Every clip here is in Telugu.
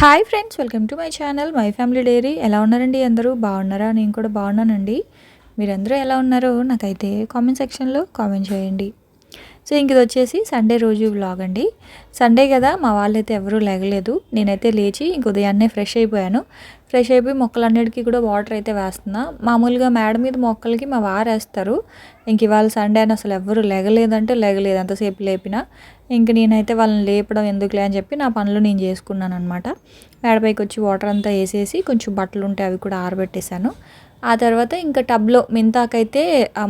Hi friends, welcome to my channel my family dairy. ఎలా ఉన్నారండి అందరూ? బాగున్నారా? నేను కూడా బాగున్నానండి. మీరందరూ ఎలా ఉన్నారో నాకైతే కామెంట్ సెక్షన్లో కామెంట్ చేయండి. సో ఇంక ఇది వచ్చేసి సండే రోజు వ్లాగ్ అండి. సండే కదా, మా వాళ్ళైతే ఎవరూ లేగలేదు. నేనైతే లేచి ఇంక ఉదయాన్నే ఫ్రెష్ అయిపోయాను. ఫ్రెష్ అయిపోయి మొక్కలన్నిటికీ కూడా వాటర్ అయితే వేస్తున్నా. మామూలుగా మేడ మీద మొక్కలకి మా వారు వేస్తారు. ఇంక ఇవాళ సండే అని అసలు ఎవరు లేగలేదంటే లేగలేదు, అంతసేపు లేపినా. ఇంక నేనైతే వాళ్ళని లేపడం ఎందుకులే అని చెప్పి నా పనులు నేను చేసుకున్నాను అనమాట. మేడపైకి వచ్చి వాటర్ అంతా వేసేసి కొంచెం బట్టలు ఉంటే అవి కూడా ఆరబెట్టేశాను. ఆ తర్వాత ఇంకా టబ్లో మెంతాకైతే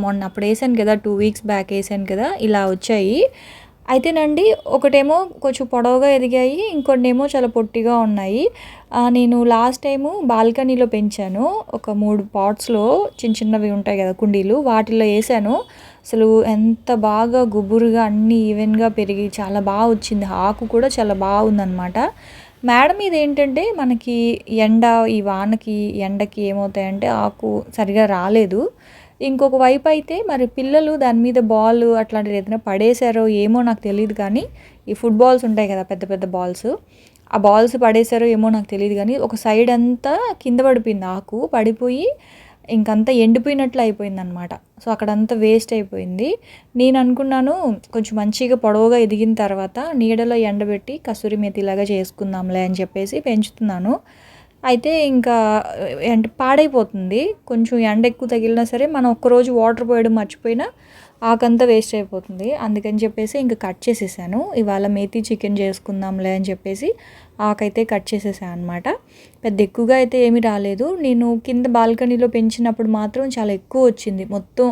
మొన్న అప్పుడు వేసాను కదా, 2 వీక్స్ బ్యాక్ వేసాను కదా, ఇలా వచ్చాయి. అయితేనండి ఒకటేమో కొంచెం పొడవుగా ఎదిగాయి, ఇంకొన్నేమో చాలా పొట్టిగా ఉన్నాయి. నేను లాస్ట్ టైము బాల్కనీలో పెంచాను. ఒక 3 పాట్స్లో చిన్న చిన్నవి ఉంటాయి కదా కుండీలు, వాటిల్లో వేసాను. అసలు ఎంత బాగా గుబురుగా అన్నీ ఈవెన్గా పెరిగి చాలా బాగా వచ్చింది. ఆకు కూడా చాలా బాగుందన్నమాట. మేడ మీద ఏంటంటే మనకి ఎండ, ఈ వానకి ఎండకి ఏమవుతాయంటే ఆకు సరిగా రాలేదు. ఇంకొక వైపు అయితే మరి పిల్లలు దాని మీద బాల్ అట్లాంటిది ఏదైనా పడేశారో ఏమో నాకు తెలియదు, కానీ ఈ ఫుట్బాల్స్ ఉంటాయి కదా పెద్ద పెద్ద బాల్స్, ఆ బాల్స్ పడేశారో ఏమో నాకు తెలియదు, కానీ ఒక సైడ్ అంతా కింద పడిపోయింది. ఆకు పడిపోయి ఇంకంతా ఎండిపోయినట్లు అయిపోయిందనమాట. సో అక్కడంతా వేస్ట్ అయిపోయింది. నేను అనుకున్నాను కొంచెం మంచిగా పొడవుగా ఎదిగిన తర్వాత నీడలో ఎండబెట్టి కసూరి మేతిలాగా చేసుకుందాంలే అని చెప్పేసి పెంచుతున్నాను. అయితే ఇంకా పాడైపోతుంది. కొంచెం ఎండ ఎక్కువ తగిలినా సరే మనం ఒక్కరోజు వాటర్ పోయడం మర్చిపోయినా ఆకంతా వేస్ట్ అయిపోతుంది. అందుకని చెప్పేసి ఇంకా కట్ చేసేసాను. ఇవాళ మేతి చికెన్ చేసుకుందాంలే అని చెప్పేసి ఆకైతే కట్ చేసేసాను అనమాట. పెద్ద ఎక్కువగా అయితే ఏమీ రాలేదు. నేను కింద బాల్కనీలో పెంచినప్పుడు మాత్రం చాలా ఎక్కువ వచ్చింది. మొత్తం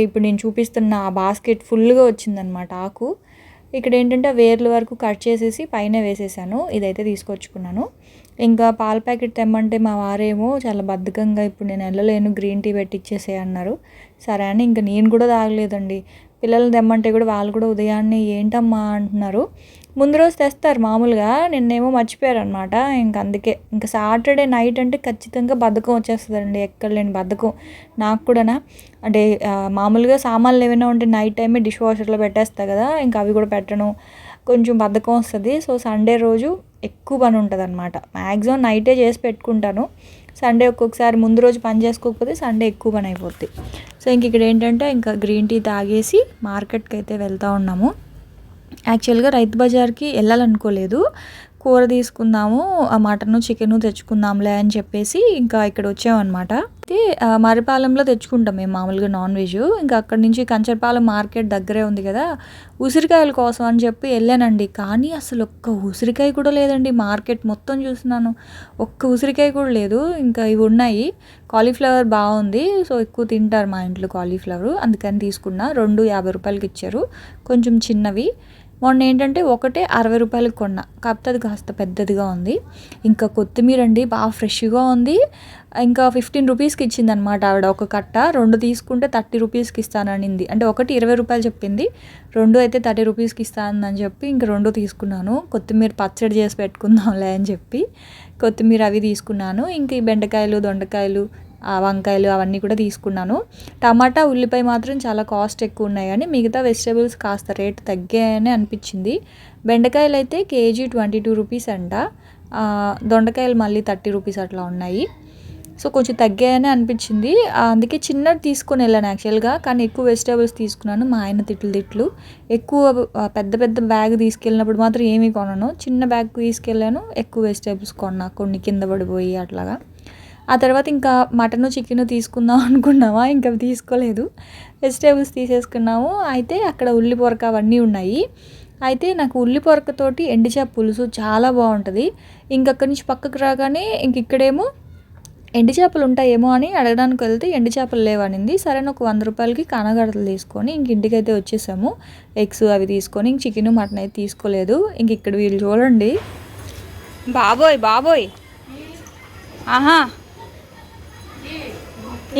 ఇప్పుడు నేను చూపిస్తున్న ఆ బాస్కెట్ ఫుల్గా వచ్చిందనమాట ఆకు. ఇక్కడ ఏంటంటే వేర్ల వరకు కట్ చేసేసి పైన వేసేసాను. ఇదైతే తీసుకొచ్చుకున్నాను. ఇంకా పాల ప్యాకెట్ తెమ్మంటే మా వారేమో చాలా బద్ధకంగా ఇప్పుడు నేను వెళ్ళలేను, గ్రీన్ టీ పెట్టిచ్చేసే అన్నారు. సరే అని ఇంకా నేను కూడా తాగలేదండి. పిల్లలు తెమ్మంటే కూడా వాళ్ళు కూడా ఉదయాన్నే ఏంటమ్మా అంటున్నారు. ముందు రోజు తెస్తారు మామూలుగా, నిన్నేమో మర్చిపోయారనమాట. ఇంక అందుకే ఇంకా సాటర్డే నైట్ అంటే ఖచ్చితంగా బద్ధకం వచ్చేస్తుందండి, ఎక్కడ లేని బద్ధకం నాకు కూడానా. అంటే మామూలుగా సామాన్లు ఏమైనా ఉంటే నైట్ టైమే డిష్ వాషర్లో పెట్టేస్తా కదా, ఇంకా అవి కూడా పెట్టను, కొంచెం బద్ధకం వస్తుంది. సో సండే రోజు ఎక్కువ పని ఉంటుంది అనమాట. మ్యాక్సిమం నైటే చేసి పెట్టుకుంటాను. సండే ఒక్కొక్కసారి ముందు రోజు పని చేసుకోకపోతే సండే ఎక్కువ పని అయిపోద్ది. సో ఇంక ఇక్కడ ఏంటంటే ఇంకా గ్రీన్ టీ తాగేసి మార్కెట్కి అయితే వెళ్తూ ఉన్నాము. యాక్చువల్గా రైతు బజార్కి వెళ్ళాలనుకోలేదు, కూర తీసుకుందాము, మటను చికెను తెచ్చుకుందాంలే అని చెప్పేసి ఇంకా ఇక్కడ వచ్చామన్నమాట. అయితే మరిపాలెంలో తెచ్చుకుంటాం మేము మామూలుగా నాన్ వెజ్. ఇంకా అక్కడి నుంచి కంచరపాలెం మార్కెట్ దగ్గరే ఉంది కదా, ఉసిరికాయల కోసం అని చెప్పి వెళ్ళానండి. కానీ అసలు ఒక్క ఉసిరికాయ కూడా లేదండి. మార్కెట్ మొత్తం చూస్తున్నాను, ఒక్క ఉసిరికాయ కూడా లేదు. ఇంకా ఇవి ఉన్నాయి. కాలీఫ్లవర్ బాగుంది, సో ఎక్కువ తింటారు మా ఇంట్లో కాలీఫ్లవర్, అందుకని తీసుకున్నా. 2 50 రూపాయలకి ఇచ్చారు, కొంచెం చిన్నవి. మొన్న ఏంటంటే ఒకటే 60 రూపాయలకి కొన్నా, కాకపోతే అది కాస్త పెద్దదిగా ఉంది. ఇంకా కొత్తిమీర అండి బాగా ఫ్రెష్గా ఉంది. ఇంకా 15 రూపీస్కి ఇచ్చిందనమాట ఆవిడ ఒక కట్ట. 2 తీసుకుంటే 30 రూపీస్కి ఇస్తాననింది. అంటే ఒకటి 20 రూపాయలు చెప్పింది, 2 అయితే 30 రూపీస్కి ఇస్తానని చెప్పి ఇంక 2 తీసుకున్నాను. కొత్తిమీర పచ్చడి చేసి పెట్టుకుందాంలే అని చెప్పి కొత్తిమీర అవి తీసుకున్నాను. ఇంక ఈ బెండకాయలు, దొండకాయలు, వంకాయలు అవన్నీ కూడా తీసుకున్నాను. టమాటా, ఉల్లిపాయ మాత్రం చాలా కాస్ట్ ఎక్కువ ఉన్నాయి, కానీ మిగతా వెజిటేబుల్స్ కాస్త రేట్ తగ్గాయని అనిపించింది. బెండకాయలు అయితే కేజీ 22 రూపీస్ అంట, దొండకాయలు మళ్ళీ 30 రూపీస్ అట్లా ఉన్నాయి. సో కొంచెం తగ్గాయని అనిపించింది. అందుకే చిన్నది తీసుకొని వెళ్ళాను యాక్చువల్గా, కానీ ఎక్కువ వెజిటేబుల్స్ తీసుకున్నాను. మా ఆయన తిట్లు ఎక్కువ పెద్ద పెద్ద బ్యాగ్ తీసుకెళ్ళినప్పుడు మాత్రం ఏమీ కొనను, చిన్న బ్యాగ్ తీసుకెళ్ళాను, ఎక్కువ వెజిటేబుల్స్ కొన్నా, కొన్ని కింద పడిపోయి అట్లాగా. ఆ తర్వాత ఇంకా మటను చికెను తీసుకుందాం అనుకున్నామా, ఇంకా తీసుకోలేదు, వెజిటేబుల్స్ తీసేసుకున్నాము. అయితే అక్కడ ఉల్లి పొరక అవన్నీ ఉన్నాయి. అయితే నాకు ఉల్లి పొరకతోటి ఎండుచేప పులుసు చాలా బాగుంటుంది. ఇంకక్కడి నుంచి పక్కకు రాగానే ఇక్కడేమో ఎండుచేపలు ఉంటాయేమో అని అడగడానికి వెళ్తే ఎండుచేపలు లేవనింది. సరే ఒక 100 రూపాయలకి కనగడతలు తీసుకొని ఇంటికైతే వచ్చేసాము. ఎగ్స్ అవి తీసుకొని చికెను మటన్ అయితే తీసుకోలేదు. ఇక్కడ వీళ్ళు చూడండి, బాబోయ్ ఆహా,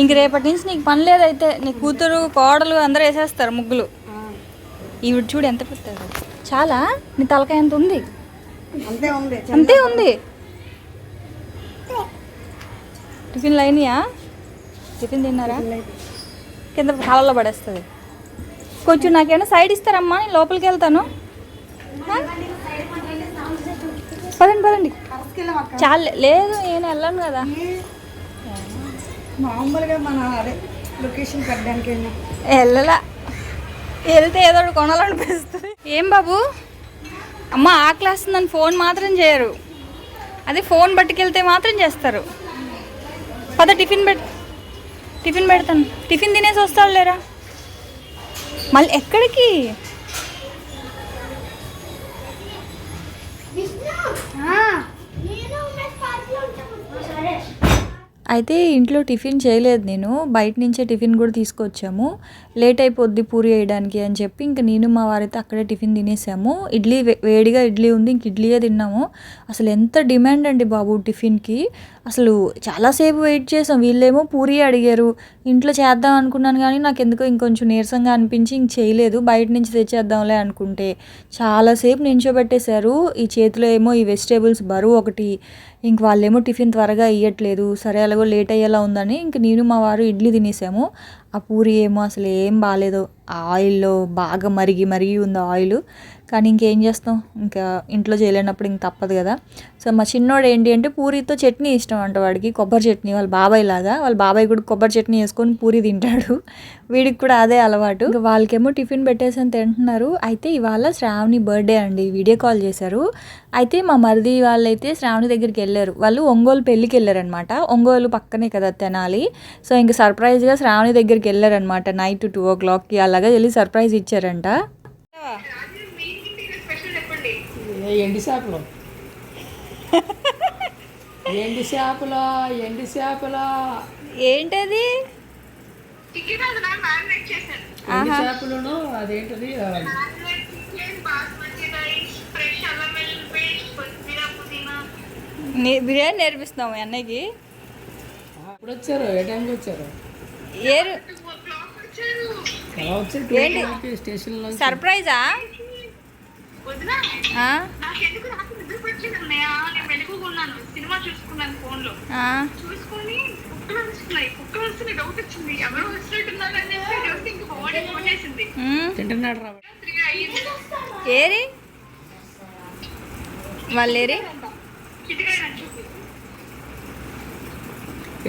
ఇంక రేపటి నుంచి నీకు పని లేదైతే, నీ కూతురు కోడలు అందరూ వేసేస్తారు ముగ్గులు. ఈవిడ చూడు ఎంత పెద్దది, చాలా, నీ తలకాయ ఎంత ఉంది, అంతే ఉంది. టిఫిన్లు అయినాయా? టిఫిన్ తిన్నారా? కింద హాల్లో పడేస్తుంది. కొంచెం నాకేమైనా సైడ్ ఇస్తారమ్మా, నేను లోపలికి వెళ్తాను. పదండి పదండి. చాలు లేదు నేను వెళ్ళాను కదా. మామూలుగా మన అదే లొకేషన్ పెట్టడానికి వెళ్ళలా, వెళ్తే ఏదో ఒకటి కొనాలనిపిస్తుంది. ఏం బాబు అమ్మ ఆకలి వస్తుందని ఫోన్ మాత్రం చేయరు, అదే ఫోన్ పట్టుకెళ్తే మాత్రం చేస్తారు. పద టిఫిన్ పెడతాను, టిఫిన్ తినేసి వస్తాడు లేరా. మళ్ళీ ఎక్కడికి? అయితే ఇంట్లో టిఫిన్ చేయలేదు, నేను బయట నుంచే టిఫిన్ కూడా తీసుకొచ్చాము. లేట్ అయిపోద్ది పూరి వేయడానికి అని చెప్పి ఇంక నేను మా వారైతే అక్కడే టిఫిన్ తినేసాము. ఇడ్లీ వేడిగా ఇడ్లీ ఉంది, ఇంక ఇడ్లీయే తిన్నాము. అసలు ఎంత డిమాండ్ అండి బాబు టిఫిన్కి, అసలు చాలాసేపు వెయిట్ చేసాం. వీళ్ళేమో పూరి అడిగారు, ఇంట్లో చేద్దాం అనుకున్నాను కానీ నాకు ఎందుకో ఇంకొంచెం నీరసంగా అనిపించి ఇంక చేయలేదు. బయట నుంచి తెచ్చేద్దాంలే అనుకుంటే చాలాసేపు నించోబెట్టేశారు. ఈ చేతిలో ఏమో ఈ వెజిటేబుల్స్ బరువు ఒకటి, ఇంక వాళ్ళేమో టిఫిన్ త్వరగా ఇవ్వట్లేదు. సరే అలాగో లేట్ అయ్యేలా ఉందని ఇంక నేను మా వారు ఇడ్లీ తినేసాము. ఆ పూరి ఏమో అసలు ఏం బాగాలేదు, ఆయిల్లో బాగా మరిగి ఉంది ఆయిల్. కానీ ఇంకేం చేస్తాం, ఇంకా ఇంట్లో చేయలేనప్పుడు ఇంక తప్పదు కదా. సో మా చిన్నోడు ఏంటి అంటే పూరితో చట్నీ ఇష్టం అంట వాడికి, కొబ్బరి చట్నీ. వాళ్ళ బాబాయ్ లాగా, వాళ్ళ బాబాయ్ కూడా కొబ్బరి చట్నీ వేసుకొని పూరి తింటాడు, వీడికి కూడా అదే అలవాటు. ఇంకా వాళ్ళకేమో టిఫిన్ పెట్టేసి తింటున్నారు. అయితే ఇవాళ శ్రావణి బర్త్డే అండి, వీడియో కాల్ చేశారు. అయితే మా మరిది వాళ్ళైతే శ్రావణి దగ్గరికి వెళ్ళారు. వాళ్ళు ఒంగోలు పెళ్ళికి వెళ్ళారనమాట, ఒంగోలు పక్కనే కదా తెనాలి. సో ఇంక సర్ప్రైజ్గా శ్రావణి దగ్గరికి వెళ్ళారనమాట. నైట్ 2 o'clockకి అలాగా వెళ్ళి సర్ప్రైజ్ ఇచ్చారంట. ఎండి చేపలు ఎండి చేపలు ఎండి చేపలు ఏంటది? చేపలను అదేంటది బిర్యానీ నేర్పిస్తున్నాము అన్నయ్యకి. ఎప్పుడు వచ్చారు, ఏ టైంకి వచ్చారు? ఏంటి సర్ప్రైజా? సినిమా చూసుకున్నాను ఫోన్ లో, చూసుకొని కుక్కలు వస్తున్నాయి, కుక్కలు వస్తున్నాయి, డౌట్ వచ్చింది ఎవరో వస్తున్నట్టున్నారని చెప్పి ఇంక ఫోన్ చేసింది. తింటున్నాడు ఏరి వాళ్ళేరి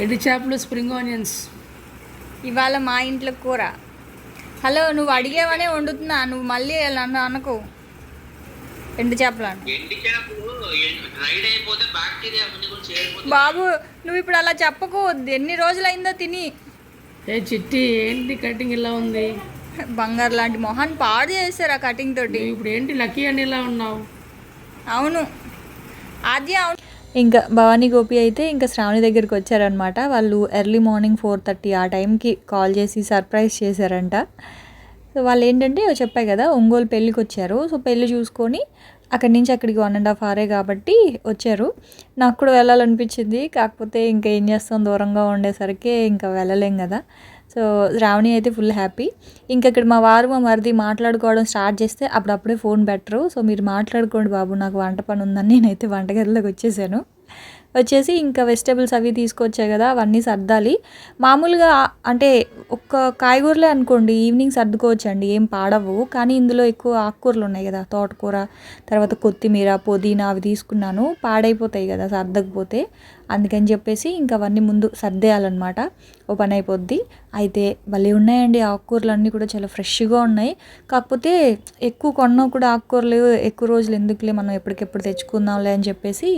ఎండి చేపలు స్ప్రింగ్ ఆనియన్స్ ఇవాళ మా ఇంట్లో కూర. హలో, నువ్వు అడిగేవనే వండుతున్నా, నువ్వు మళ్ళీ నన్ను అనకు. ఎండు చేపలు బాబు, నువ్వు ఇప్పుడు అలా చెప్పకు, ఎన్ని రోజులైందో తిని. ఏ చిట్టి ఏంటి కటింగ్ ఇలా ఉంది? బంగారు లాంటి మొహాన్ని పాడు చేశారు ఆ కటింగ్ తోటి. ఇప్పుడు ఏంటి లక్కీ అని ఇలా ఉన్నావు? అవును అది అవును. ఇంకా భవానీ గోపి అయితే ఇంకా శ్రావణి దగ్గరికి వచ్చారనమాట. వాళ్ళు ఎర్లీ మార్నింగ్ 4:30 ఆ టైంకి కాల్ చేసి సర్ప్రైజ్ చేశారంట. సో వాళ్ళు ఏంటంటే చెప్పాయి కదా, ఒంగోలు పెళ్ళికి వచ్చారు. సో పెళ్ళి చూసుకొని అక్కడి నుంచి అక్కడికి 1.5 hour కాబట్టి వచ్చారు. నాకు కూడా వెళ్ళాలనిపించింది, కాకపోతే ఇంకా ఏం చేస్తాం, దూరంగా ఉండేసరికి ఇంకా వెళ్ళలేం కదా. సో శ్రావణి అయితే ఫుల్ హ్యాపీ. ఇంకా ఇక్కడ మా వారు మా మరిది మాట్లాడుకోవడం స్టార్ట్ చేస్తే అప్పుడప్పుడే ఫోన్ పెట్టరు. సో మీరు మాట్లాడుకోండి బాబు, నాకు వంట పని ఉందని నేనైతే వంటగదిలోకి వచ్చేసి ఇంకా వెజిటేబుల్స్ అవి తీసుకొచ్చాయి కదా, అవన్నీ సర్దాలి. మామూలుగా అంటే ఒక్క కాయగూరలే అనుకోండి ఈవినింగ్ సర్దుకోవచ్చండి, ఏం పాడవు. కానీ ఇందులో ఎక్కువ ఆకుకూరలు ఉన్నాయి కదా, తోటకూర, తర్వాత కొత్తిమీర, పుదీనా అవి తీసుకున్నాను, పాడైపోతాయి కదా సర్దకపోతే. అందుకని చెప్పేసి ఇంకా అవన్నీ ముందు సర్దేయాలన్నమాట, ఓ పని అయిపోద్ది. అయితే భలే ఉన్నాయండి ఆకుకూరలు అన్నీ కూడా, చాలా ఫ్రెష్గా ఉన్నాయి. కాకపోతే ఎక్కువ కొన్నా కూడా ఆకుకూరలు ఎక్కువ రోజులు ఎందుకులే, మనం ఎప్పటికెప్పుడు తెచ్చుకుందాంలే అని చెప్పేసి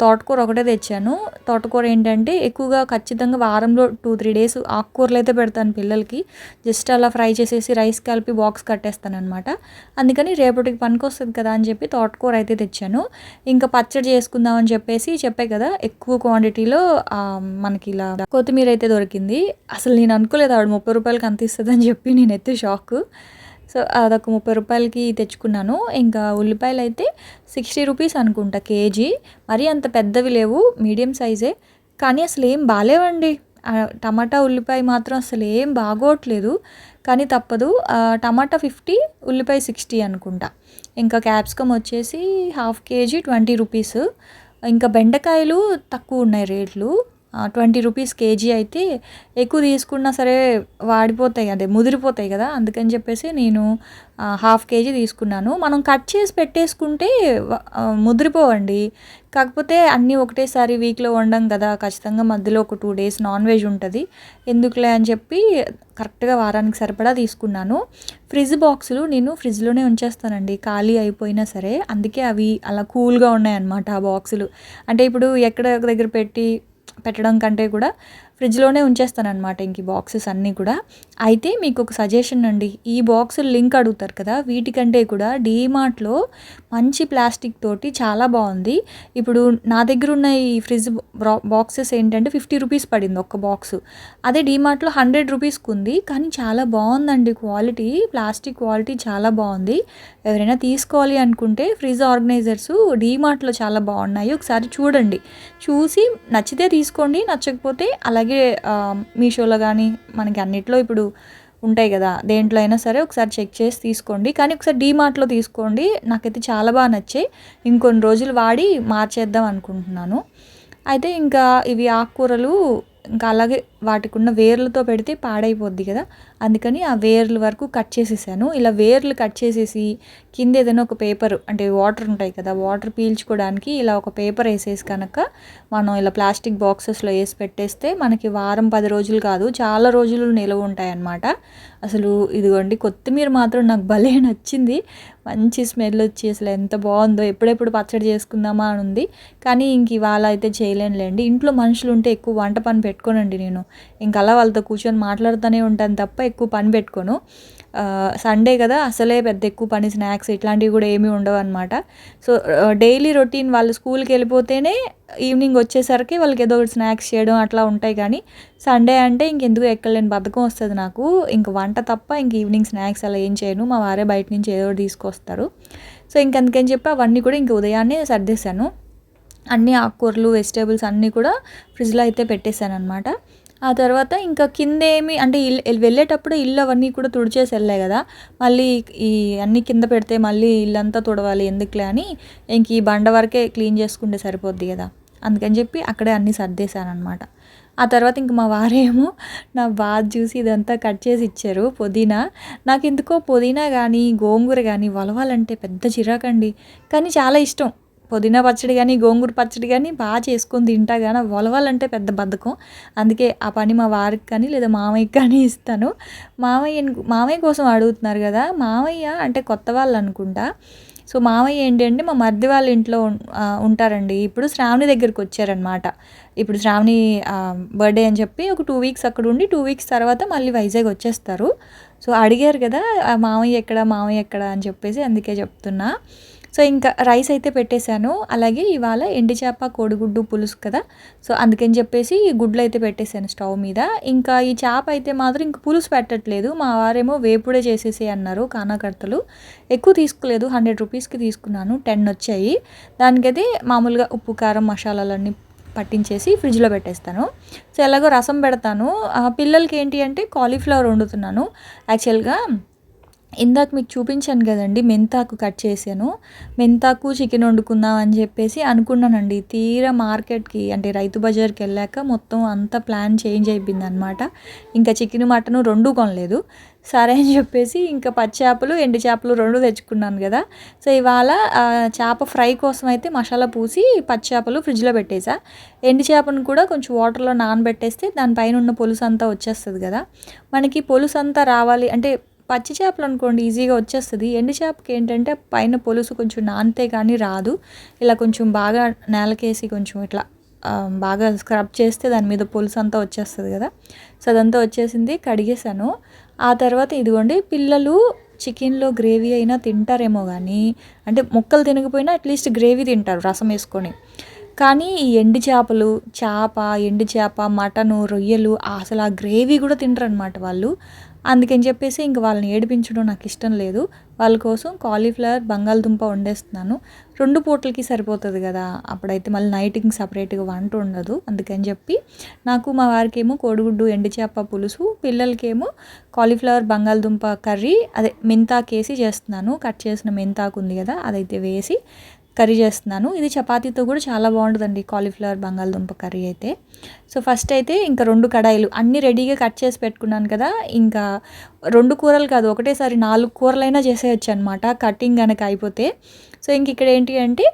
తోటకూర ఒకటే తెచ్చాను. తోటకూర ఏంటంటే ఎక్కువగా ఖచ్చితంగా వారంలో 2-3 days ఆకుకూరలు అయితే పెడతాను పిల్లలకి. జస్ట్ అలా ఫ్రై చేసేసి రైస్ కలిపి బాక్స్ కట్టేస్తాను అనమాట. అందుకని రేపటికి పనికి వస్తుంది కదా అని చెప్పి తోటకూర అయితే తెచ్చాను. ఇంకా పచ్చడి చేసుకుందామని చెప్పేసి చెప్పాయి కదా, ఎక్కువ క్వాంటిటీలో మనకి ఇలా కొత్తిమీర అయితే దొరికింది. అసలు నేను అనుకోలేదు ఆవిడ 30 రూపాయలకి అంత ఇస్తుంది అని చెప్పి, నేనైతే షాక్. సో అదొక 30 రూపాయలకి తెచ్చుకున్నాను. ఇంకా ఉల్లిపాయలు అయితే 60 rupees అనుకుంటా కేజీ. మరీ అంత పెద్దవి లేవు, మీడియం సైజే. కానీ అసలు ఏం బాగాలేవండి. టమాటా ఉల్లిపాయ మాత్రం అసలు ఏం బాగోట్లేదు. కానీ తప్పదు, టమాటా 50, ఉల్లిపాయ 60 అనుకుంటా. ఇంకా క్యాప్సికమ్ వచ్చేసి 1/2 kg 20 rupees. ఇంకా బెండకాయలు తక్కువ ఉన్నాయి రేట్లు, 20 రూపీస్ కేజీ అయితే ఎక్కువ తీసుకున్నా సరే వాడిపోతాయి, అదే ముదిరిపోతాయి కదా, అందుకని చెప్పేసి నేను హాఫ్ కేజీ తీసుకున్నాను. మనం కట్ చేసి పెట్టేసుకుంటే ముదిరిపోవండి. కాకపోతే అన్నీ ఒకటేసారి వీక్లో వండం కదా, ఖచ్చితంగా మధ్యలో ఒక 2 డేస్ నాన్ వెజ్ ఉంటుంది, ఎందుకులే అని చెప్పి కరెక్ట్గా వారానికి సరిపడా తీసుకున్నాను. ఫ్రిడ్జ్ బాక్సులు నేను ఫ్రిడ్జ్లోనే ఉంచేస్తానండి, ఖాళీ అయిపోయినా సరే. అందుకే అవి అలా కూల్గా ఉన్నాయన్నమాట ఆ బాక్సులు. అంటే ఇప్పుడు ఎక్కడ దగ్గర పెట్టడం కంటే కూడా ఫ్రిడ్జ్లోనే ఉంచేస్తానన్నమాట ఇంక ఈ బాక్సెస్ అన్నీ కూడా. అయితే మీకు ఒక సజెషన్ అండి, ఈ బాక్సులు లింక్ అడుగుతారు కదా, వీటికంటే కూడా డీమార్ట్లో మంచి ప్లాస్టిక్ తోటి చాలా బాగుంది. ఇప్పుడు నా దగ్గర ఉన్న ఈ ఫ్రిడ్జ్ బాక్సెస్ ఏంటంటే 50 రూపీస్ పడింది ఒక్క బాక్సు. అదే డీమార్ట్లో 100 రూపీస్కి ఉంది, కానీ చాలా బాగుందండి క్వాలిటీ, ప్లాస్టిక్ క్వాలిటీ చాలా బాగుంది. ఎవరైనా తీసుకోవాలి అనుకుంటే ఫ్రిడ్జ్ ఆర్గనైజర్స్ డీమార్ట్లో చాలా బాగున్నాయి, ఒకసారి చూడండి. చూసి నచ్చితే తీసుకోండి, నచ్చకపోతే అలాగే మీషోలో కానీ మనకి అన్నిట్లో ఇప్పుడు ఉంటాయి కదా, దేంట్లో అయినా సరే ఒకసారి చెక్ చేసి తీసుకోండి. కానీ ఒకసారి డీమార్ట్లో తీసుకోండి, నాకైతే చాలా బాగా నచ్చాయి. ఇంకొన్ని రోజులు వాడి మార్చేద్దాం అనుకుంటున్నాను. అయితే ఇంకా ఇవి ఆకుకూరలు ఇంకా అలాగే వాటికి ఉన్న వేర్లతో పెడితే పాడైపోద్ది కదా, అందుకని ఆ వేర్ల వరకు కట్ చేసేసాను. ఇలా వేర్లు కట్ చేసేసి కింద ఏదైనా ఒక పేపర్, అంటే వాటర్ ఉంటాయి కదా, వాటర్ పీల్చుకోవడానికి ఇలా ఒక పేపర్ వేసేసి కనుక మనం ఇలా ప్లాస్టిక్ బాక్సెస్లో వేసి పెట్టేస్తే మనకి వారం 10 రోజులు కాదు, చాలా రోజులు నిలవ ఉంటాయి అన్నమాట. అసలు ఇదిగోండి, కొత్తిమీర మాత్రం నాకు భలే నచ్చింది, మంచి స్మెల్ వచ్చి అసలు ఎంత బాగుందో, ఎప్పుడెప్పుడు పచ్చడి చేసుకుందామా అని ఉంది. కానీ ఇంక ఇవాళ అయితే చేయలేనులేండి, ఇంట్లో మనుషులు ఉంటే ఎక్కువ వంట పని పెట్టుకోనండి నేను, ఇంకా అలా వాళ్ళతో కూర్చొని మాట్లాడుతూనే ఉంటాను తప్ప ఎక్కువ పని పెట్టుకోను. సండే కదా, అసలే పెద్ద ఎక్కువ పని, స్నాక్స్ ఇట్లాంటివి కూడా ఏమీ ఉండవు అనమాట. సో డైలీ రొటీన్ వాళ్ళు స్కూల్కి వెళ్ళిపోతేనే ఈవినింగ్ వచ్చేసరికి వాళ్ళకి ఏదో ఒకటి స్నాక్స్ చేయడం అట్లా ఉంటాయి. కానీ సండే అంటే ఇంకెందుకు ఎక్కలేని బద్ధకం వస్తుంది నాకు, ఇంక వంట తప్ప ఇంక ఈవినింగ్ స్నాక్స్ అలా ఏం చేయను, మా వారే బయట నుంచి ఏదో ఒకటి తీసుకొస్తారు. సో ఇంకందుకని చెప్పి అవన్నీ కూడా ఇంక ఉదయాన్నే సర్దేశాను. అన్ని ఆకుకూరలు, వెజిటేబుల్స్ అన్నీ కూడా ఫ్రిడ్జ్లో అయితే పెట్టేశాను అనమాట. ఆ తర్వాత ఇంకా కిందేమి అంటే వెళ్ళేటప్పుడు ఇల్లు అవన్నీ కూడా తుడిచేసి వెళ్ళాయి కదా, మళ్ళీ ఈ అన్నీ కింద పెడితే మళ్ళీ ఇల్లంతా తుడవాలి ఎందుకులే అని ఇంక ఈ బండ వరకే క్లీన్ చేసుకుంటే సరిపోద్ది కదా, అందుకని చెప్పి అక్కడే అన్నీ సర్దేశాను అనమాట. ఆ తర్వాత ఇంక మా వారేమో నా బాధ చూసి ఇదంతా కట్ చేసి ఇచ్చారు. పుదీనా, నాకు ఎందుకో పుదీనా కానీ గోంగూర కానీ వలవాలంటే పెద్ద చిరాకండి, కానీ చాలా ఇష్టం. పుదీనా పచ్చడి కానీ గోంగూర పచ్చడి కానీ బాగా చేసుకొని తింటా, కానీ వలవాలంటే పెద్ద బద్ధకం. అందుకే ఆ పని మా వారికి కానీ లేదా మామయ్యకి కానీ ఇస్తాను. మామయ్య కోసం అడుగుతున్నారు కదా, మామయ్య అంటే కొత్త వాళ్ళు అనుకుంటా. సో మామయ్య ఏంటంటే మా మరిది వాళ్ళ ఇంట్లో ఉంటారండి. ఇప్పుడు శ్రావణి దగ్గరికి వచ్చారనమాట. ఇప్పుడు శ్రావణి బర్త్డే అని చెప్పి ఒక 2 వీక్స్ అక్కడ ఉండి 2 వీక్స్ తర్వాత మళ్ళీ వైజాగ్ వచ్చేస్తారు. సో అడిగారు కదా మామయ్య ఎక్కడ అని చెప్పేసి, అందుకే చెప్తున్నా. సో ఇంకా రైస్ అయితే పెట్టేశాను. అలాగే ఇవాళ ఎండి చేప కోడిగుడ్డు పులుసు కదా, సో అందుకని చెప్పేసి గుడ్లు అయితే పెట్టేశాను స్టవ్ మీద. ఇంకా ఈ చేప అయితే మాత్రం ఇంక పులుసు పెట్టట్లేదు, మా వారేమో వేపుడే చేసేసి అన్నారు. కానాకర్తలు ఎక్కువ తీసుకోలేదు, 100 రూపీస్కి తీసుకున్నాను, 10 వచ్చాయి. దానికైతే మామూలుగా ఉప్పు కారం మసాలాలన్నీ పట్టించేసి ఫ్రిడ్జ్లో పెట్టేస్తాను. సో ఎలాగో రసం పెడతాను. పిల్లలకి ఏంటి అంటే కాలీఫ్లవర్ వండుతున్నాను. యాక్చువల్గా ఇందాక మీకు చూపించాను కదండి, మెంతాకు కట్ చేశాను. మెంతాకు చికెన్ వండుకుందాం అని చెప్పేసి అనుకున్నానండి. తీరా మార్కెట్కి అంటే రైతు బజార్కి వెళ్ళాక మొత్తం అంతా ప్లాన్ చేంజ్ అయిపోయింది అనమాట. ఇంకా చికెన్ మటన్ 2 కొనలేదు. సరే అని చెప్పేసి ఇంకా పచ్చి చేపలు ఎండు చేపలు 2 తెచ్చుకున్నాను కదా. సో ఇవాళ చేప ఫ్రై కోసం అయితే మసాలా పూసి పచ్చి చేపలు ఫ్రిడ్జ్లో పెట్టేసా. ఎండు చేపను కూడా కొంచెం వాటర్లో నానబెట్టేస్తే దానిపైన ఉన్న పులుసు అంతా వచ్చేస్తుంది కదా. మనకి పులుసు అంతా రావాలి అంటే పచ్చి చేపలు అనుకోండి ఈజీగా వచ్చేస్తుంది. ఎండు చేపకి ఏంటంటే పైన పులుసు కొంచెం నానితే కానీ రాదు. ఇలా కొంచెం బాగా నేలకేసి కొంచెం ఇట్లా బాగా స్క్రబ్ చేస్తే దాని మీద పులుసు అంతా వచ్చేస్తుంది కదా. సో అదంతా వచ్చేసింది, కడిగేశాను. ఆ తర్వాత ఇదిగోండి, పిల్లలు చికెన్లో గ్రేవీ అయినా తింటారేమో కానీ, అంటే ముక్కలు తినకపోయినా అట్లీస్ట్ గ్రేవీ తింటారు రసం వేసుకొని. కానీ ఈ ఎండు చేపలు, ఎండు చేప, మటను, రొయ్యలు అసలు ఆ గ్రేవీ కూడా తింటారు అనమాట వాళ్ళు. అందుకని చెప్పేసి ఇంక వాళ్ళని ఏడిపించడం నాకు ఇష్టం లేదు. వాళ్ళ కోసం కాలీఫ్లవర్, బంగాళదుంప వండేస్తున్నాను. 2 పూటలకి సరిపోతుంది కదా, అప్పుడైతే మళ్ళీ నైట్కి సపరేట్గా వంట ఉండదు. అందుకని చెప్పి నాకు మా వారికేమో కోడిగుడ్డు ఎండు చేప పులుసు, పిల్లలకేమో కాలీఫ్లవర్ బంగాళదుంప కర్రీ, అదే మెంతాకు వేసి చేస్తున్నాను. కట్ చేసిన మెంతాకు ఉంది కదా, అదైతే వేసి కర్రీ చేస్తున్నాను. ఇది చపాతీతో కూడా చాలా బాగుంటుందండి కాలీఫ్లవర్ బంగాళదుంప కర్రీ అయితే. సో ఫస్ట్ అయితే ఇంకా 2 కడాయిలు అన్నీ రెడీగా కట్ చేసి పెట్టుకున్నాను కదా, ఇంకా 2 కూరలు కాదు ఒకటేసారి 4 కూరలైనా చేసేయచ్చు అనమాట కటింగ్ కనుక అయిపోతే. సో ఇంక ఇక్కడ ఏంటి అంటే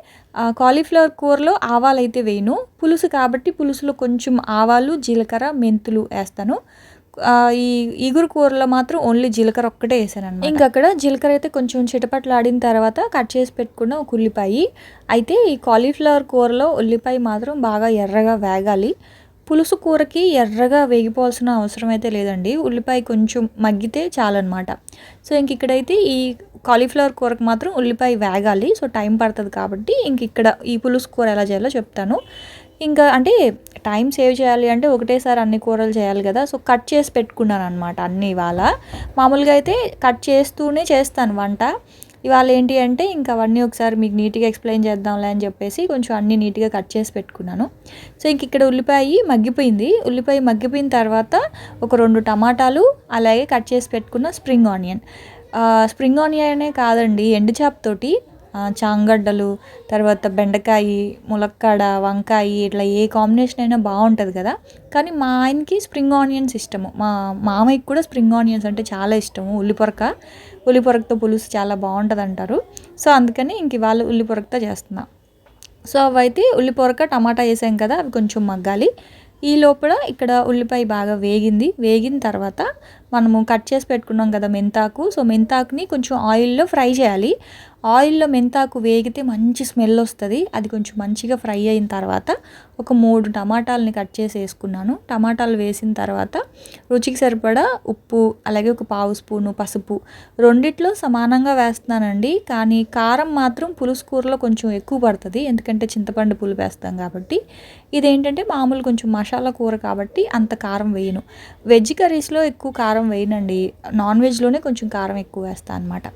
కాలీఫ్లవర్ కూరలో ఆవాలు అయితే వేయను, పులుసు కాబట్టి పులుసులో కొంచెం ఆవాలు, జీలకర్ర, మెంతులు వేస్తాను. ఈ ఇగురు కూరలో మాత్రం ఓన్లీ జీలకర్ర ఒక్కటే వేసాను అనమాట. ఇంకా అక్కడ జీలకర్ర అయితే కొంచెం చిటపట్లాడిన తర్వాత కట్ చేసి పెట్టుకున్న ఒక ఉల్లిపాయ. అయితే ఈ కాలీఫ్లవర్ కూరలో ఉల్లిపాయ మాత్రం బాగా ఎర్రగా వేగాలి. పులుసు కూరకి ఎర్రగా వేగిపోవాల్సిన అవసరం అయితే లేదండి, ఉల్లిపాయ కొంచెం మగ్గితే చాలన్నమాట. సో ఇంక ఇక్కడైతే ఈ కాలీఫ్లవర్ కూరకు మాత్రం ఉల్లిపాయ వేగాలి, సో టైం పడుతుంది కాబట్టి ఇంక ఇక్కడ ఈ పులుసు కూర ఎలా చేయాలో చెప్తాను. ఇంకా అంటే టైం సేవ్ చేయాలి అంటే ఒకటేసారి అన్ని కూరలు చేయాలి కదా, సో కట్ చేసి పెట్టుకున్నాను అనమాట అన్నీ. ఇవాళ మామూలుగా అయితే కట్ చేస్తూనే చేస్తాను వంట, ఇవాళ ఏంటి అంటే ఇంకా అవన్నీ ఒకసారి మీకు నీట్గా ఎక్స్ప్లెయిన్ చేద్దాంలే అని చెప్పేసి కొంచెం అన్నీ నీట్గా కట్ చేసి పెట్టుకున్నాను. సో ఇంక ఇక్కడ ఉల్లిపాయ మగ్గిపోయింది. ఉల్లిపాయ మగ్గిపోయిన తర్వాత ఒక 2 టమాటాలు, అలాగే కట్ చేసి పెట్టుకున్న స్ప్రింగ్ ఆనియన్. స్ప్రింగ్ ఆనియనే కాదండి, ఎండుచేపతోటి చాంగడ్డలు, తర్వాత బెండకాయ, ములక్కాడ, వంకాయ ఇట్లా ఏ కాంబినేషన్ అయినా బాగుంటుంది కదా. కానీ మా ఆయనకి స్ప్రింగ్ ఆనియన్స్ ఇష్టము, మా మామయ్యకి కూడా స్ప్రింగ్ ఆనియన్స్ అంటే చాలా ఇష్టము. ఉల్లిపొరకతో పులుసు చాలా బాగుంటుంది అంటారు. సో అందుకని ఇంక ఇవాళ ఉల్లిపొరకతో చేస్తున్నా. సో అవైతే ఉల్లిపొరక టమాటా వేసాం కదా, అవి కొంచెం మగ్గాలి. ఈ లోపల ఇక్కడ ఉల్లిపాయ బాగా వేగిన తర్వాత మనము కట్ చేసి పెట్టుకున్నాం కదా మెంతాకు, సో మెంతాకుని కొంచెం ఆయిల్లో ఫ్రై చేయాలి. ఆయిల్లో మెంతాకు వేగితే మంచి స్మెల్ వస్తుంది. అది కొంచెం మంచిగా ఫ్రై అయిన తర్వాత ఒక 3 టమాటాలని కట్ చేసి వేసుకున్నాను. టమాటాలు వేసిన తర్వాత రుచికి సరిపడా ఉప్పు, అలాగే ఒక 1/2 స్పూను పసుపు, రెండిట్లో సమానంగా వేస్తున్నానండి. కానీ కారం మాత్రం పులుసు కూరలో కొంచెం ఎక్కువ పడుతుంది, ఎందుకంటే చింతపండు పులుపు వేస్తాం కాబట్టి. ఇదేంటంటే మామూలు కొంచెం మసాలా కూర కాబట్టి అంత కారం వేయను. వెజ్ కర్రీస్లో ఎక్కువ కారం వేయనండి, నాన్ వెజ్లోనే కొంచెం కారం ఎక్కువ వేస్తాను అనమాట.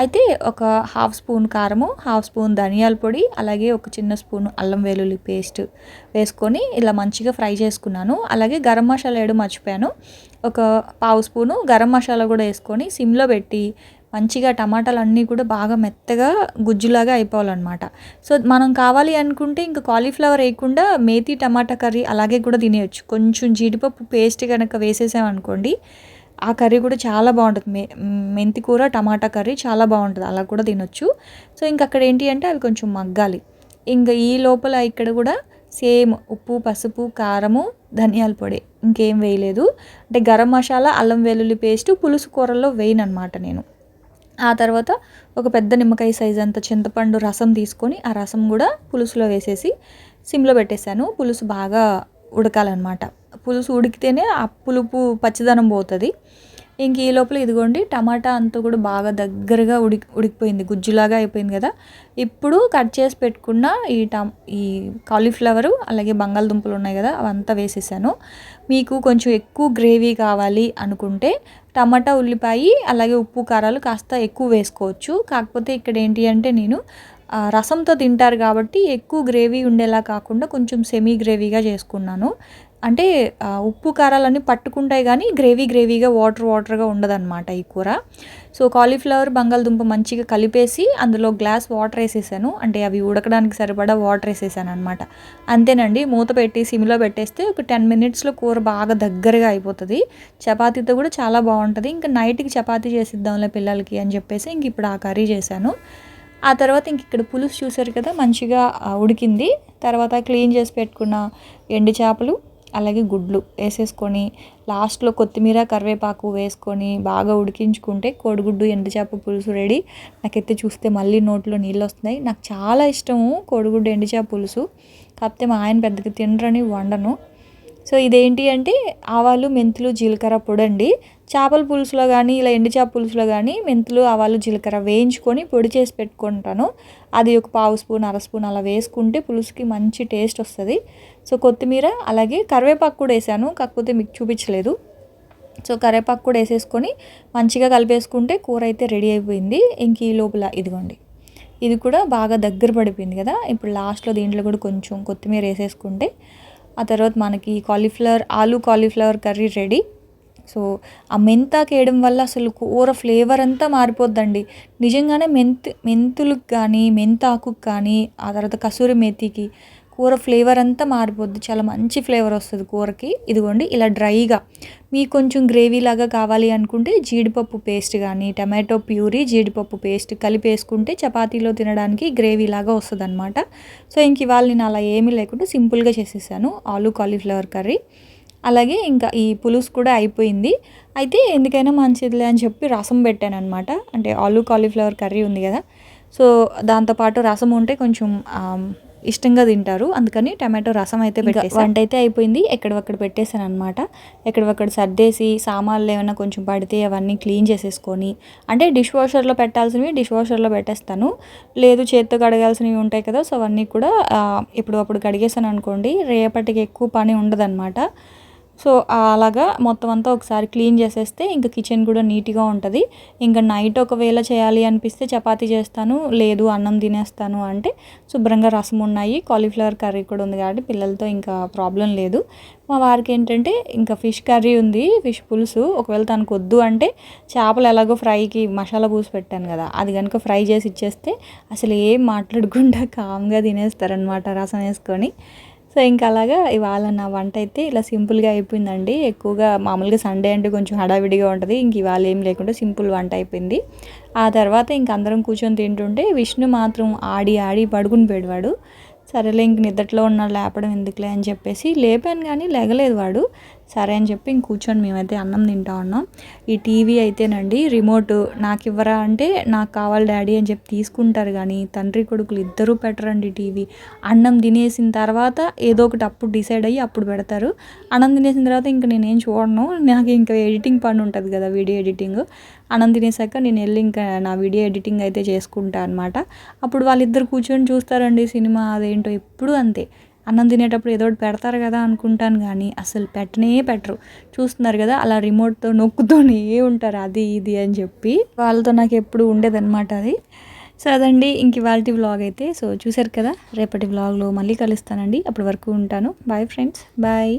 అయితే ఒక 1/2 స్పూన్ కారము, 1/2 స్పూన్ ధనియాల పొడి, అలాగే ఒక చిన్న స్పూన్ అల్లం వెల్లుల్లి పేస్ట్ వేసుకొని ఇలా మంచిగా ఫ్రై చేసుకున్నాను. అలాగే గరం మసాలా వేయడం మర్చిపోయాను, ఒక 1/2 స్పూను గరం మసాలా కూడా వేసుకొని సిమ్లో పెట్టి మంచిగా టమాటాలు అన్నీ కూడా బాగా మెత్తగా గుజ్జులాగా అయిపోవాలన్నమాట. సో మనం కావాలి అనుకుంటే ఇంకా కాలీఫ్లవర్ వేయకుండా మేతి టమాటా కర్రీ అలాగే కూడా తినేయచ్చు. కొంచెం జీడిపప్పు పేస్ట్ కనుక వేసేసామనుకోండి ఆ కర్రీ కూడా చాలా బాగుంటుంది. మెంతి కూర టమాటా కర్రీ చాలా బాగుంటుంది, అలా కూడా తినొచ్చు. సో ఇంక అక్కడ ఏంటి అంటే అవి కొంచెం మగ్గాలి. ఇంకా ఈ లోపల ఇక్కడ కూడా సేమ్ ఉప్పు, పసుపు, కారము, ధనియాల పొడి, ఇంకేం వేయలేదు. అంటే గరం మసాలా, అల్లం వెల్లుల్లి పేస్ట్ పులుసు కూరల్లో వేయను అనమాట నేను. ఆ తర్వాత ఒక పెద్ద నిమ్మకాయ సైజ్ అంత చింతపండు రసం తీసుకొని ఆ రసం కూడా పులుసులో వేసేసి సిమ్లో పెట్టేశాను. పులుసు బాగా ఉడకాలన్నమాట. పులుసు ఉడికితేనే ఆ పులుపు పచ్చిదనం పోతుంది. ఇంక ఈ లోపల ఇదిగోండి టమాటా అంతా కూడా బాగా దగ్గరగా ఉడికిపోయింది, గుజ్జులాగా అయిపోయింది కదా. ఇప్పుడు కట్ చేసి పెట్టుకున్న ఈ కాలీఫ్లవరు, అలాగే బంగాళదుంపలు ఉన్నాయి కదా, అవంతా వేసేసాను. మీకు కొంచెం ఎక్కువ గ్రేవీ కావాలి అనుకుంటే టమాటా, ఉల్లిపాయ, అలాగే ఉప్పు, కారాలు కాస్త ఎక్కువ వేసుకోవచ్చు. కాకపోతే ఇక్కడ ఏంటి అంటే నేను రసంతో తింటారు కాబట్టి ఎక్కువ గ్రేవీ ఉండేలా కాకుండా కొంచెం సెమీ గ్రేవీగా చేసుకున్నాను. అంటే ఉప్పు కారాలన్నీ పట్టుకుంటాయి కానీ గ్రేవీగా వాటర్గా ఉండదన్నమాట ఈ కూర. సో కాలీఫ్లవర్, బంగాళదుంప మంచిగా కలిపేసి అందులో గ్లాస్ వాటర్ వేసేసాను, అంటే అవి ఉడకడానికి సరిపడా వాటర్ వేసేసాను అనమాట. అంతేనండి, మూత పెట్టి సిమ్లో పెట్టేస్తే ఒక 10 మినిట్స్లో కూర బాగా దగ్గరగా అయిపోతుంది. చపాతీతో కూడా చాలా బాగుంటుంది. ఇంకా నైట్కి చపాతీ చేసిద్దాంలే పిల్లలకి అని చెప్పేసి ఇంక ఇప్పుడు ఆ కర్రీ చేశాను. ఆ తర్వాత ఇంక ఇక్కడ పులుసు చూసారు కదా మంచిగా ఉడికింది. తర్వాత క్లీన్ చేసి పెట్టుకున్న ఎండు చేపలు, అలాగే గుడ్లు వేసేసుకొని లాస్ట్లో కొత్తిమీర, కరివేపాకు వేసుకొని బాగా ఉడికించుకుంటే కోడిగుడ్డు ఎండు చేప పులుసు రెడీ. నాకైతే చూస్తే మళ్ళీ నోట్లో నీళ్ళు వస్తున్నాయి. నాకు చాలా ఇష్టము కోడిగుడ్డు ఎండు చేప పులుసు, కాకపోతే మా ఆయన పెద్దగా తినరని వండను. సో ఇదేంటి అంటే ఆవాలు, మెంతులు, జీలకర్ర పొడి అండి. చేపల పులుసులో కానీ ఇలా ఎండు చేప పులుసులో కానీ మెంతులు, ఆవాలు, జీలకర్ర వేయించుకొని పొడి చేసి పెట్టుకుంటాను. అది ఒక 1/2 స్పూన్, 1/2 స్పూన్ అలా వేసుకుంటే పులుసుకి మంచి టేస్ట్ వస్తుంది. సో కొత్తిమీర, అలాగే కరివేపాకు కూడా వేసాను, కాకపోతే మీకు చూపించలేదు. సో కరివేపాకు కూడా వేసేసుకొని మంచిగా కలిపేసుకుంటే కూర అయితే రెడీ అయిపోయింది. ఇంక ఈ లోపల ఇదిగోండి ఇది కూడా బాగా దగ్గర పడిపోయింది కదా. ఇప్పుడు లాస్ట్లో దీంట్లో కూడా కొంచెం కొత్తిమీర వేసేసుకుంటే ఆ తర్వాత మనకి ఆలు కాలీఫ్లవర్ కర్రీ రెడీ. సో ఆ మెంతాకు వేయడం వల్ల అసలు కూర ఫ్లేవర్ అంతా మారిపోద్దండి. నిజంగానే మెంతులకు కానీ, మెంతాకుకి కానీ, ఆ తర్వాత కసూరి మేతికి కూర ఫ్లేవర్ అంతా మారిపోద్ది. చాలా మంచి ఫ్లేవర్ వస్తుంది కూరకి. ఇదిగోండి ఇలా డ్రైగా మీకు కొంచెం గ్రేవీ లాగా కావాలి అనుకుంటే జీడిపప్పు పేస్ట్ కానీ, టమాటో ప్యూరీ, జీడిపప్పు పేస్ట్ కలిపి వేసుకుంటే చపాతీలో తినడానికి గ్రేవీ లాగా వస్తుంది అనమాట. సో ఇంక ఇవాళ నేను అలా ఏమీ లేకుండా సింపుల్గా చేసేసాను ఆలు కాలీఫ్లవర్ కర్రీ. అలాగే ఇంకా ఈ పులుసు కూడా అయిపోయింది. అయితే ఎందుకైనా మంచిదిలే అని చెప్పి రసం పెట్టాను అనమాట. అంటే ఆలు కాలీఫ్లవర్ కర్రీ ఉంది కదా, సో దాంతోపాటు రసం ఉంటే కొంచెం ఇష్టంగా తింటారు, అందుకని టమాటో రసం అయితే పెట్టేసి వంట అయితే అయిపోయింది. ఎక్కడవక్కడ పెట్టేశాను అనమాట. ఎక్కడవక్కడ సర్దేసి సామాన్లు ఏమైనా కొంచెం పడితే అవన్నీ క్లీన్ చేసేసుకొని, అంటే డిష్ వాషర్లో పెట్టాల్సినవి డిష్ వాషర్లో పెట్టేస్తాను, లేదు చేత్తో కడగాల్సినవి ఉంటాయి కదా, సో అవన్నీ కూడా ఇప్పుడు అప్పుడు కడిగేసాను అనుకోండి, రేపటికి ఎక్కువ పని ఉండదన్నమాట. సో అలాగా మొత్తం అంతా ఒకసారి క్లీన్ చేసేస్తే ఇంకా కిచెన్ కూడా నీట్గా ఉంటుంది. ఇంకా నైట్ ఒకవేళ చేయాలి అనిపిస్తే చపాతీ చేస్తాను, లేదు అన్నం తినేస్తాను అంటే శుభ్రంగా రసం ఉన్నాయి, కాలీఫ్లవర్ కర్రీ కూడా ఉంది కాబట్టి పిల్లలతో ఇంకా ప్రాబ్లం లేదు. మా వారికి ఏంటంటే ఇంకా ఫిష్ కర్రీ ఉంది, ఫిష్ పులుసు, ఒకవేళ తనకు వద్దు అంటే చేపలు ఎలాగో ఫ్రైకి మసాలా పూసి పెట్టాను కదా, అది కనుక ఫ్రై చేసి ఇచ్చేస్తే అసలు ఏం మాట్లాడకుండా కామ్గా తినేస్తారనమాట రసం వేసుకొని. సో ఇంకా అలాగా ఇవాళ నా వంట అయితే ఇలా సింపుల్గా అయిపోయిందండి. ఎక్కువగా మామూలుగా సండే అంటే కొంచెం హడావిడిగా ఉంటుంది, ఇంక ఇవాళ ఏం లేకుండా సింపుల్ వంట అయిపోయింది. ఆ తర్వాత ఇంక అందరం కూర్చొని తింటుంటే విష్ణు మాత్రం ఆడి ఆడి పడుకుని పోయాడు. సరేలే ఇంక నిద్రలో ఉన్న లేపడం ఎందుకులే అని చెప్పేసి లేపాను, కానీ లేగలేదు వాడు. సరే అని చెప్పి ఇంక కూర్చొని మేమైతే అన్నం తింటా ఉన్నాం. ఈ టీవీ అయితేనండి రిమోట్ నాకు ఇవ్వరా అంటే నాకు కావాలి డాడీ అని చెప్పి తీసుకుంటారు, కానీ తండ్రి కొడుకులు ఇద్దరూ పెట్టరండి టీవీ. అన్నం తినేసిన తర్వాత ఏదో ఒకటి అప్పుడు డిసైడ్ అయ్యి అప్పుడు పెడతారు. అన్నం తినేసిన తర్వాత ఇంక నేనేం చూడను, నాకు ఇంకా ఎడిటింగ్ పని ఉంటుంది కదా, వీడియో ఎడిటింగ్. అన్నం తినేసాక నేను వెళ్ళి ఇంకా నా వీడియో ఎడిటింగ్ అయితే చేసుకుంటా అనమాట. అప్పుడు వాళ్ళిద్దరు కూర్చొని చూస్తారండి సినిమా, అదేంటో ఎప్పుడు అంతే. అన్నం తినేటప్పుడు ఏదో ఒకటి పెడతారు కదా అనుకుంటాను, కానీ అసలు పెట్టరు. చూస్తున్నారు కదా అలా రిమోట్తో నొక్కుతూనే ఉంటారు అది ఇది అని చెప్పి. వాళ్ళతో నాకు ఎప్పుడు ఉండేదన్నమాట అది. సో అదండి ఇంక ఇవాల్టి వ్లాగ్ అయితే. సో చూసారు కదా, రేపటి వ్లాగ్లో మళ్ళీ కలుస్తానండి. అప్పటి వరకు ఉంటాను. Bye friends, bye.